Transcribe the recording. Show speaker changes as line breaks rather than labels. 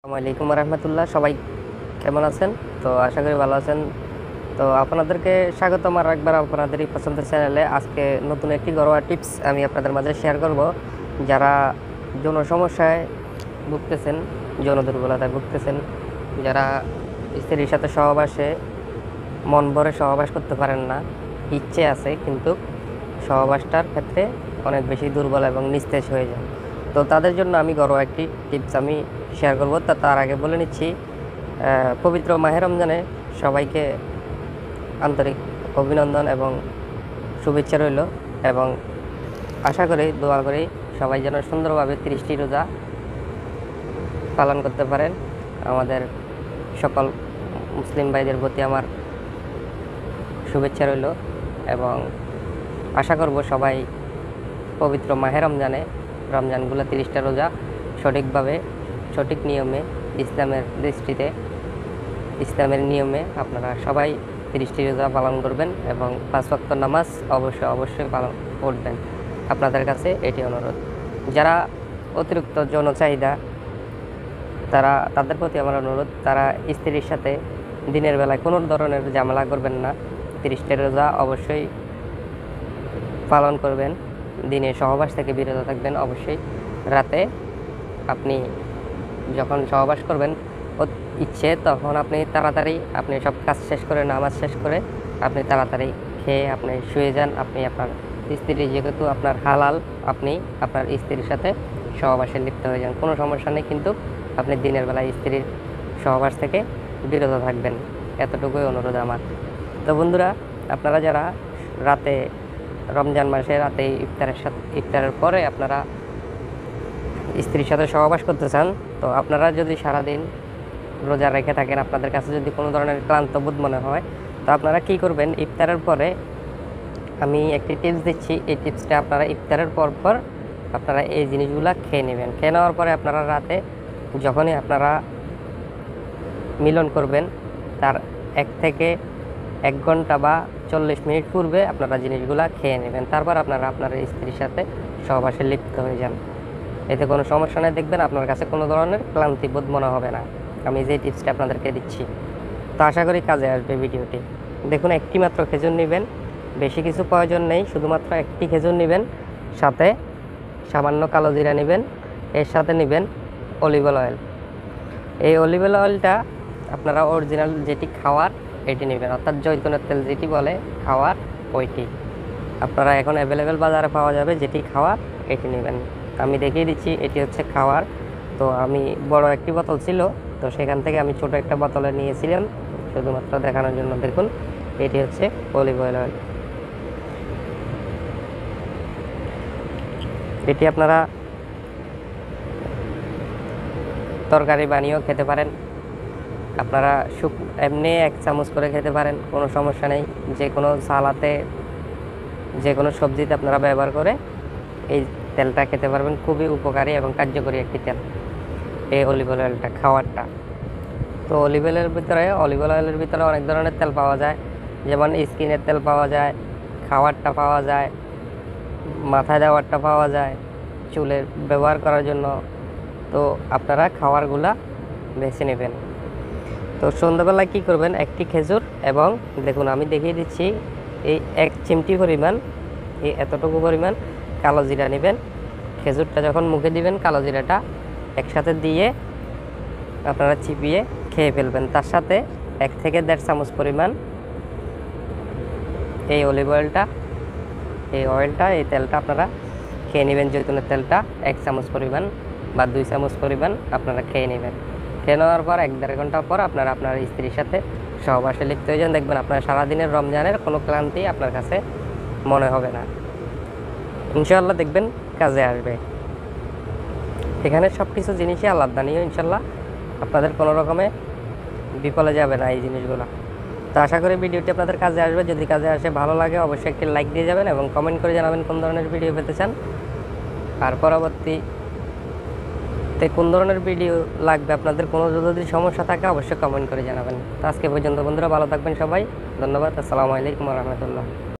আসসালামু আলাইকুম রহমতুল্লাহ। সবাই কেমন আছেন? তো আশা করি ভালো আছেন। তো আপনাদেরকে স্বাগতম আর একবার আপনাদেরই পছন্দের চ্যানেলে। আজকে নতুন একটি ঘরোয়া টিপস আমি আপনাদের মাঝে শেয়ার করব। যারা যৌন সমস্যায় ভুগতেছেন, যৌন দুর্বলতায় ভুগতেছেন, যারা স্ত্রীর সাথে সহবাসে মন ভরে সহবাস করতে পারেন না, ইচ্ছে আছে কিন্তু সহবাসটার ক্ষেত্রে অনেক বেশি দুর্বল এবং নিস্তেজ হয়ে যায়, তো তাদের জন্য আমি ঘরোয়া একটি টিপস আমি শেয়ার করব। তার আগে বলে নিচ্ছি, পবিত্র মাহে রমজানে সবাইকে আন্তরিক অভিনন্দন এবং শুভেচ্ছা রইল, এবং আশা করি দোয়া করি সবাই যেন সুন্দরভাবে 30টি রোজা পালন করতে পারেন। আমাদের সকল মুসলিম ভাইদের প্রতি আমার শুভেচ্ছা রইল, এবং আশা করব সবাই পবিত্র মাহে রমজানগুলো 30টা রোজা সঠিকভাবে, সঠিক নিয়মে, ইসলামের দৃষ্টিতে, ইসলামের নিয়মে আপনারা সবাই 30টি রোজা পালন করবেন এবং 5 ওয়াক্ত নামাজ অবশ্যই পালন করবেন। আপনাদের কাছে এটি অনুরোধ। যারা অতিরিক্ত যৌন চাহিদা, তাদের প্রতি আমার অনুরোধ, তারা স্ত্রীর সাথে দিনের বেলায় কোনো ধরনের ঝামেলা করবেন না। 30টা রোজা অবশ্যই পালন করবেন। দিনে সহবাস থেকে বিরত থাকবেন। অবশ্যই রাতে আপনি যখন সহবাস করবেন ইচ্ছে, তখন আপনি তাড়াতাড়ি আপনি সব কাজ শেষ করে, নামাজ শেষ করে আপনি তাড়াতাড়ি খেয়ে আপনি শুয়ে যান। আপনি আপনার স্ত্রী, যেহেতু আপনার হালাল, আপনি আপনার স্ত্রীর সাথে সহবাসে লিপ্ত হয়ে যান, কোনো সমস্যা নেই। কিন্তু আপনি দিনের বেলায় স্ত্রীর সহবাস থেকে বিরত থাকবেন, এতটুকুই অনুরোধ আমার। তো বন্ধুরা, আপনারা যারা রাতে রমজান মাসে রাতে ইফতারের পরে আপনারা স্ত্রীর সাথে সহবাস করতে চান, তো আপনারা যদি সারাদিন রোজা রেখে থাকেন, আপনাদের কাছে যদি কোনো ধরনের ক্লান্ত বোধ মনে হয়, তো আপনারা কি করবেন, ইফতারের পরে আমি একটি টিপস দিচ্ছি। এই টিপসটা আপনারা ইফতারের পর আপনারা এই জিনিসগুলো খেয়ে নেবেন। খেয়ে নেওয়ার পরে আপনারা রাতে যখনই আপনারা মিলন করবেন, তার 1 থেকে 1 ঘন্টা বা 40 মিনিট পূর্বে আপনারা জিনিসগুলো খেয়ে নেবেন। তারপর আপনারা আপনার স্ত্রীর সাথে সহবাসে লিপ্ত হয়ে যান। এতে কোনো সমস্যা নেই, দেখবেন আপনার কাছে কোনো ধরনের ক্লান্তিবোধ মনে হবে না, আমি যে টিপসটা আপনাদেরকে দিচ্ছি। তো আশা করি কাজে আসবে ভিডিওটি। দেখুন, একটি মাত্র খেজুর নেবেন, বেশি কিছু প্রয়োজন নেই, শুধুমাত্র একটি খেজুর নেবেন, সাথে সামান্য কালো জিরা নেবেন, এর সাথে নেবেন অলিভ অয়েল। এই অলিভ অয়েলটা আপনারা অরিজিনাল যেটি খাওয়ার এটি নেবেন, অর্থাৎ জৈতুনের তেল যেটি বলে খাওয়ার, ওইটি আপনারা এখন অ্যাভেলেবেল বাজারে পাওয়া যাবে। যেটি খাওয়ার এটি নেবেন। আমি দেখিয়ে দিচ্ছি, এটি হচ্ছে খাওয়ার। তো আমি বড় একটি বোতল ছিল, তো সেখান থেকে আমি ছোট একটা বোতলে নিয়েছিলাম শুধুমাত্র দেখানোর জন্য। দেখুন, এটি হচ্ছে অলিভ অয়েল। এটি আপনারা তরকারি বানিয়েও খেতে পারেন, আপনারা এমনি 1 চামচ করে খেতে পারেন, কোনো সমস্যা নেই। যে কোনো সালাতে, যে কোনো সবজিতে আপনারা ব্যবহার করে এই তেলটা খেতে পারবেন। খুবই উপকারী এবং কার্যকরী একটি তেল এই অলিভ অয়েলটা, খাওয়ারটা। তো অলিভ অয়েলের ভিতরে অনেক ধরনের তেল পাওয়া যায়, যেমন স্কিনের তেল পাওয়া যায়, খাওয়ারটা পাওয়া যায়, মাথায় দেওয়ারটা পাওয়া যায়, চুলের ব্যবহার করার জন্য। তো আপনারা খাওয়ারগুলা বেছে নেবেন। তো সন্ধ্যাবেলায় কী করবেন, একটি খেজুর, এবং দেখুন আমি দেখিয়ে দিচ্ছি, এই 1 চিমটি পরিমাণ, এই এতটুকু পরিমাণ কালো জিরা নেবেন। খেজুরটা যখন মুখে দিবেন, কালো জিরাটা একসাথে দিয়ে আপনারা চিপিয়ে খেয়ে ফেলবেন। তার সাথে 1 থেকে 1.5 চামচ পরিমাণ এই অলিভ অয়েলটা, এই তেলটা আপনারা খেয়ে নেবেন। জৈতুনের তেলটা 1 চামচ পরিমাণ বা 2 চামচ পরিমাণ আপনারা খেয়ে নেবেন। খেয়ে নেওয়ার পর 1-1.5 ঘন্টা পর আপনারা আপনার স্ত্রীর সাথে সহবাসে লিপ্ত হয়ে যান। দেখবেন আপনার সারাদিনের রমজানের কোনো ক্লান্তি আপনার কাছে মনে হবে না, ইনশাআল্লাহ দেখবেন কাজে আসবে। এখানে সব কিছু জিনিসই আলাদা নিয়ে, ইনশাআল্লাহ আপনাদের কোনো রকমে বিফলে যাবে না এই জিনিসগুলো। তো আশা করি ভিডিওটি আপনাদের কাজে আসবে। যদি কাজে আসে, ভালো লাগে, অবশ্যই একটি লাইক দিয়ে যাবেন এবং কমেন্ট করে জানাবেন কোন ধরনের ভিডিও পেতে চান, আর পরবর্তীতে কোন ধরনের ভিডিও লাগবে। আপনাদের কোনো যদি সমস্যা থাকে অবশ্যই কমেন্ট করে জানাবেন। তো আজকে পর্যন্ত বন্ধুরা, ভালো থাকবেন সবাই। ধন্যবাদ। আসসালামু আলাইকুম রহমতুল্লাহ।